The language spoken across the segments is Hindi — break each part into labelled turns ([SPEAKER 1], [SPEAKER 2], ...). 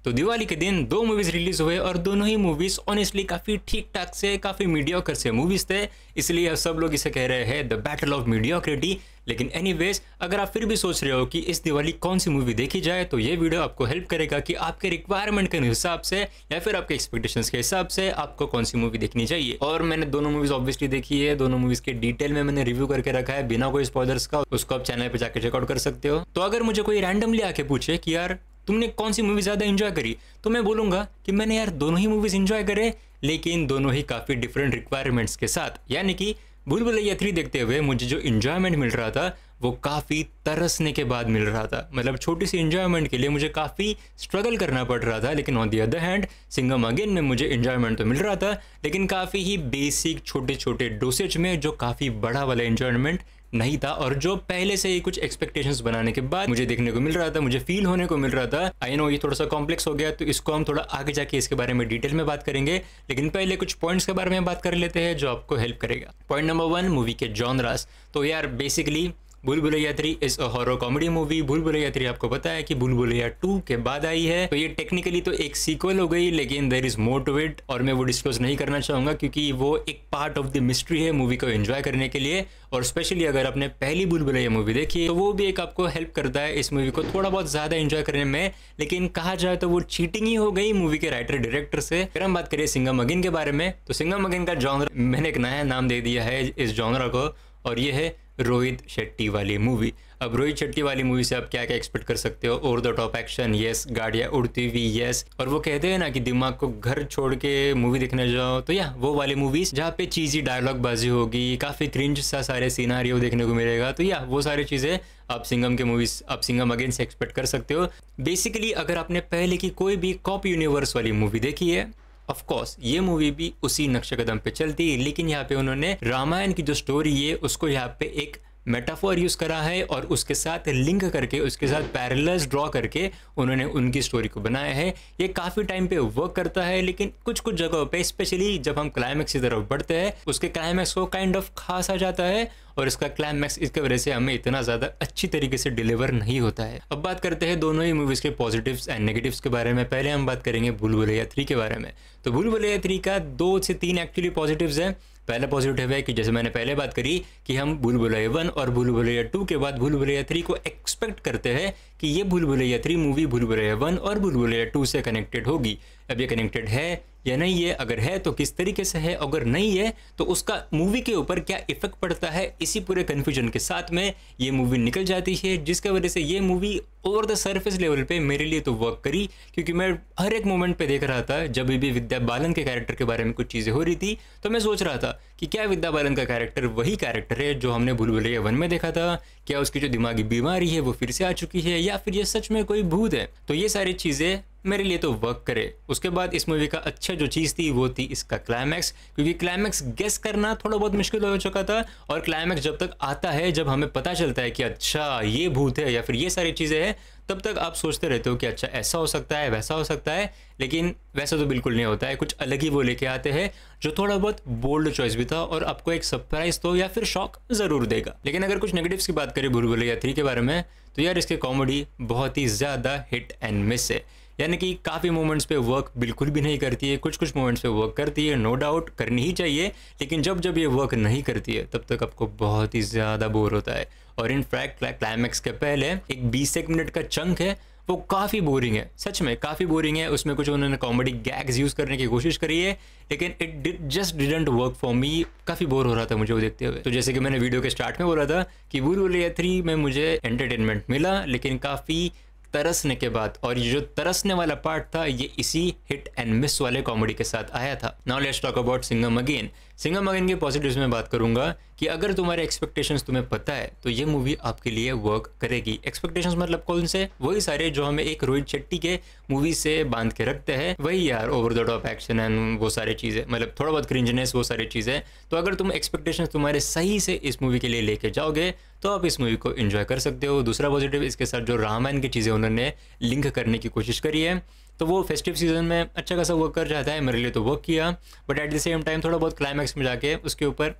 [SPEAKER 1] तो दिवाली के दिन दो मूवीज रिलीज हुए और दोनों ही मूवीज ऑनेस्टली काफी ठीक ठाक से, काफी मीडियोकर से मूवीज थे, इसलिए सब लोग इसे कह रहे हैं द बैटल ऑफ मीडियोक्रिटी। लेकिन एनीवेज, अगर आप फिर भी सोच रहे हो कि इस दिवाली कौन सी मूवी देखी जाए, तो ये वीडियो आपको हेल्प करेगा कि आपके रिक्वायरमेंट के हिसाब से या फिर आपके एक्सपेक्टेशंस के हिसाब से आपको कौन सी मूवी देखनी चाहिए। और मैंने दोनों मूवीज ऑब्वियसली देखी है, दोनों मूवीज के डिटेल में मैंने रिव्यू करके रखा है बिना कोई स्पॉयलर्स का, उसको आप चैनल पे जाकर चेकआउट कर सकते हो। तो अगर मुझे कोई रैंडमली आके पूछे कि यार तुमने कौन सी मूवी ज्यादा एंजॉय करी, तो मैं बोलूंगा कि मैंने यार दोनों ही मूवीज एंजॉय करे, लेकिन दोनों ही काफी डिफरेंट रिक्वायरमेंट्स के साथ। यानी कि भूल भुलैया 3 देखते हुए मुझे जो इंजॉयमेंट मिल रहा था वो काफ़ी तरसने के बाद मिल रहा था। मतलब छोटी सी इंजॉयमेंट के लिए मुझे काफ़ी स्ट्रगल करना पड़ रहा था। लेकिन on the other hand Singham again में मुझे इंजॉयमेंट तो मिल रहा था, लेकिन काफ़ी ही बेसिक छोटे छोटे डोसेज में, जो काफ़ी बड़ा वाला इंजॉयमेंट नहीं था, और जो पहले से ही कुछ एक्सपेक्टेशंस बनाने के बाद मुझे देखने को मिल रहा था, मुझे फील होने को मिल रहा था। आई नो ये थोड़ा सा कॉम्प्लेक्स हो गया, तो इसको हम थोड़ा आगे जाके इसके बारे में डिटेल में बात करेंगे, लेकिन पहले कुछ पॉइंट्स के बारे में बात कर लेते हैं जो आपको हेल्प करेगा। पॉइंट नंबर 1, मूवी के जॉनरास। तो यार बेसिकली भूल Bhulaiyaa 3 is a horror comedy movie. भूल भुलैया 3 आपको पता है कि भूल भुलैया 2 के बाद आई है, तो ये टेक्निकली तो एक सीक्वल हो गई, लेकिन there is more to it, और मैं वो डिस्क्लोज नहीं करना चाहूंगा क्योंकि वो एक पार्ट ऑफ द मिस्ट्री है मूवी को एंजॉय करने के लिए। और स्पेशली अगर आपने पहली भूल भुलैया मूवी देखी तो वो भी एक आपको हेल्प करता है इस मूवी को थोड़ा बहुत ज्यादा एंजॉय करने में। लेकिन कहा जाए तो वो चीटिंग ही हो गई मूवी के राइटर डायरेक्टर से। फिर हम बात करें सिंघम अगेन के बारे में, तो सिंघम अगेन का जॉनर मैंने एक नया नाम दे दिया है इस जॉनर को, और ये है रोहित शेट्टी वाली मूवी। अब रोहित शेट्टी वाली मूवी से आप क्या क्या एक्सपेक्ट कर सकते हो? Over the top action, yes, गाड़ियाँ उड़ती हुई, यस, और वो कहते हैं ना कि दिमाग को घर छोड़ के मूवी देखने जाओ, तो या वो वाली मूवीज जहाँ पे चीजी डायलॉग बाजी होगी, काफी क्रिंज सा सारे सीनारियो देखने को मिलेगा, तो या वो सारी चीजें आप सिंघम के मूवीज, आप सिंघम अगेन से एक्सपेक्ट कर सकते हो। बेसिकली अगर आपने पहले की कोई भी कॉप यूनिवर्स वाली मूवी देखी है, ऑफ कोर्स ये मूवी भी उसी नक्शे कदम पे चलती है, लेकिन यहाँ पे उन्होंने रामायण की जो स्टोरी है उसको यहाँ पे एक मेटाफोर यूज करा है, और उसके साथ लिंक करके, उसके साथ पैरेलल्स ड्रॉ करके उन्होंने उनकी स्टोरी को बनाया है। ये काफी टाइम पे वर्क करता है, लेकिन कुछ कुछ जगहों पे, स्पेशली जब हम क्लाइमैक्स की तरफ बढ़ते हैं, उसके क्लाइमैक्स को काइंड ऑफ खास आ जाता है, और इसका क्लाइमैक्स इसके वजह से हमें इतना ज्यादा अच्छी तरीके से डिलीवर नहीं होता है। अब बात करते हैं दोनों ही मूवीज के पॉजिटिव्स एंड नेगेटिव्स के बारे में। पहले हम बात करेंगे भूल भुलैया 3 के बारे में। तो भूल भुलैया 3 का 2 से 3 एक्चुअली पॉजिटिव्स है। पहला पॉजिटिव है कि जैसे मैंने पहले बात करी कि हम भूल भुलैया 1 और भूल भुलैया 2 के बाद भूल भुलैया 3 को एक्सपेक्ट करते हैं कि ये भूल भुलैया 3 मूवी भूल भुलैया 1 और भूल भुलैया 2 से कनेक्टेड होगी। अब ये कनेक्टेड है या नहीं है, अगर है तो किस तरीके से है, अगर नहीं है तो उसका मूवी के ऊपर क्या इफेक्ट पड़ता है, इसी पूरे कंफ्यूजन के साथ में ये मूवी निकल जाती है, जिसके वजह से ये movie over the surface level पे मेरे लिए तो वर्क करी, क्योंकि मैं हर एक मोमेंट पे देख रहा था, जब भी विद्या बालन के कैरेक्टर के बारे में कुछ चीज़ें हो रही थी तो मैं सोच रहा था कि क्या विद्या बालन का कैरेक्टर वही कैरेक्टर है जो हमने भूल भुलैया 1 में देखा था, क्या उसकी जो दिमागी बीमारी है वो फिर से आ चुकी है, या फिर ये सच में कोई भूत है। तो ये सारी चीज़ें मेरे लिए तो वर्क करे। उसके बाद इस मूवी का अच्छा जो चीज़ थी वो थी इसका क्लाइमैक्स, क्योंकि क्लाइमैक्स गेस करना थोड़ा बहुत मुश्किल हो चुका था, और क्लाइमैक्स जब तक आता है, जब हमें पता चलता है कि अच्छा ये भूत है या फिर ये सारी चीज़ें हैं, तब तक आप सोचते रहते हो कि अच्छा ऐसा हो सकता है, वैसा हो सकता है, लेकिन वैसा तो बिल्कुल नहीं होता है। कुछ अलग ही वो लेके आते हैं जो थोड़ा बहुत बोल्ड चॉइस भी था, और आपको एक सरप्राइज तो या फिर शॉक ज़रूर देगा। लेकिन अगर कुछ नेगेटिव्स की बात करें भूल भुलैया 3 के बारे में, तो यार इसकी कॉमेडी बहुत ही ज़्यादा हिट एंड मिस है। यानी कि काफ़ी मोमेंट्स पे वर्क बिल्कुल भी नहीं करती है, कुछ कुछ मोमेंट्स पे वर्क करती है, नो डाउट करनी ही चाहिए, लेकिन जब जब ये वर्क नहीं करती है तब तक आपको बहुत ही ज़्यादा बोर होता है। और इनफैक्ट क्लाइमैक्स के पहले एक 20 मिनट का चंक है वो काफ़ी बोरिंग है, सच में काफ़ी बोरिंग है। उसमें कुछ उन्होंने कॉमेडी गैग्स यूज़ करने की कोशिश करी है, लेकिन it just didn't work for me. काफ़ी बोर हो रहा था मुझे वो देखते हुए। तो जैसे कि मैंने वीडियो के स्टार्ट में बोला था कि भूल भुलैया 3 में मुझे एंटरटेनमेंट मिला, लेकिन काफ़ी तरसने के बाद, और ये जो तरसने वाला पार्ट था ये इसी हिट एंड मिस वाले कॉमेडी के साथ आया था। Now let's talk about Singham again. Singham again के पॉजिटिव्स में बात करूंगा कि अगर तुम्हारे एक्सपेक्टेशंस तुम्हें पता है तो ये मूवी आपके लिए वर्क करेगी। एक्सपेक्टेशंस मतलब कौन से? वही सारे जो हमें एक रोहित शेट्टी के मूवी से बांध के रखते हैं, वही यार, over the top action and वो सारी चीज़ें, मतलब थोड़ा बहुत क्रिंजनेस, वो सारी चीज़ें। तो अगर तुम एक्सपेक्टेशंस तुम्हारे सही से इस मूवी के लिए लेके जाओगे तो आप इस मूवी को एंजॉय कर सकते हो। दूसरा पॉजिटिव, इसके साथ जो रामायण की चीज़ें उन्होंने लिंक करने की कोशिश करी है, तो वो फेस्टिव सीजन में अच्छा खासा वर्क कर जाता है, मेरे लिए तो वर्क किया। But at the same time थोड़ा बहुत क्लाइमैक्स में जाके उसके ऊपर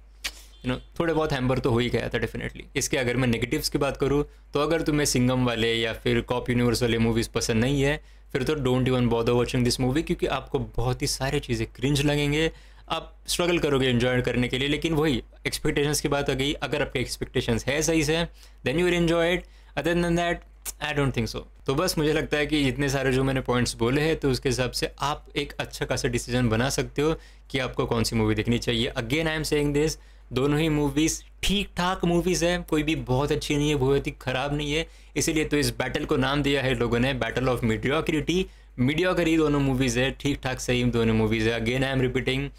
[SPEAKER 1] थोड़े बहुत हैम्बर तो हो ही गया था डेफिनेटली। इसके अगर मैं नेगेटिव्स की बात करूँ तो अगर तुम्हें सिंघम वाले या फिर कॉप यूनिवर्स वाले मूवीज़ पसंद नहीं है फिर तो don't even bother watching this movie, क्योंकि आपको बहुत ही सारी चीज़ें क्रिंज लगेंगे, आप स्ट्रगल करोगे एंजॉय करने के लिए। लेकिन वही एक्सपेक्टेशंस की बात आ गई, अगर आपके एक्सपेक्टेशंस है सही से then you will enjoy it, other than that I don't think so. तो बस मुझे लगता है कि इतने सारे जो मैंने पॉइंट्स बोले हैं, तो उसके हिसाब से आप एक अच्छा खासा डिसीजन बना सकते हो कि आपको कौन सी मूवी देखनी चाहिए। Again I am saying this, दोनों ही मूवीज़ ठीक ठाक मूवीज़ है, कोई भी बहुत अच्छी नहीं है, बहुत ही ख़राब नहीं है। इसीलिए तो इस बैटल को नाम दिया है लोगों ने बैटल ऑफ मीडियोक्रिटी। मीडियोकर ही दोनों मूवीज़ है, ठीक ठाक सही दोनों मूवीज़ है। अगेन आई एम रिपीटिंग,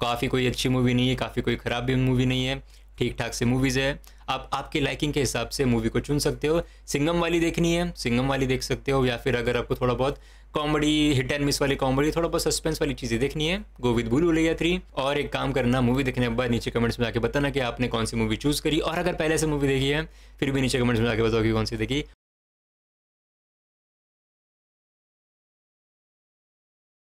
[SPEAKER 1] काफ़ी कोई अच्छी मूवी नहीं है, काफ़ी कोई ख़राब भी मूवी नहीं है, ठीक ठाक से मूवीज़ है। आप आपके लाइकिंग के हिसाब से मूवी को चुन सकते हो। सिंघम वाली देखनी है, सिंघम वाली देख सकते हो, या फिर अगर आपको थोड़ा बहुत कॉमेडी, हिट एंड मिस वाली कॉमेडी, थोड़ा बहुत सस्पेंस वाली चीज़ें देखनी है, गो विद भूल भुलैया 3। और एक काम करना, मूवी देखने के बाद नीचे कमेंट्स में आके बताना कि आपने कौन सी मूवी चूज़ करी, और अगर पहले से मूवी देखी है फिर भी नीचे कमेंट्स में आके बताओ कि कौन सी देखी।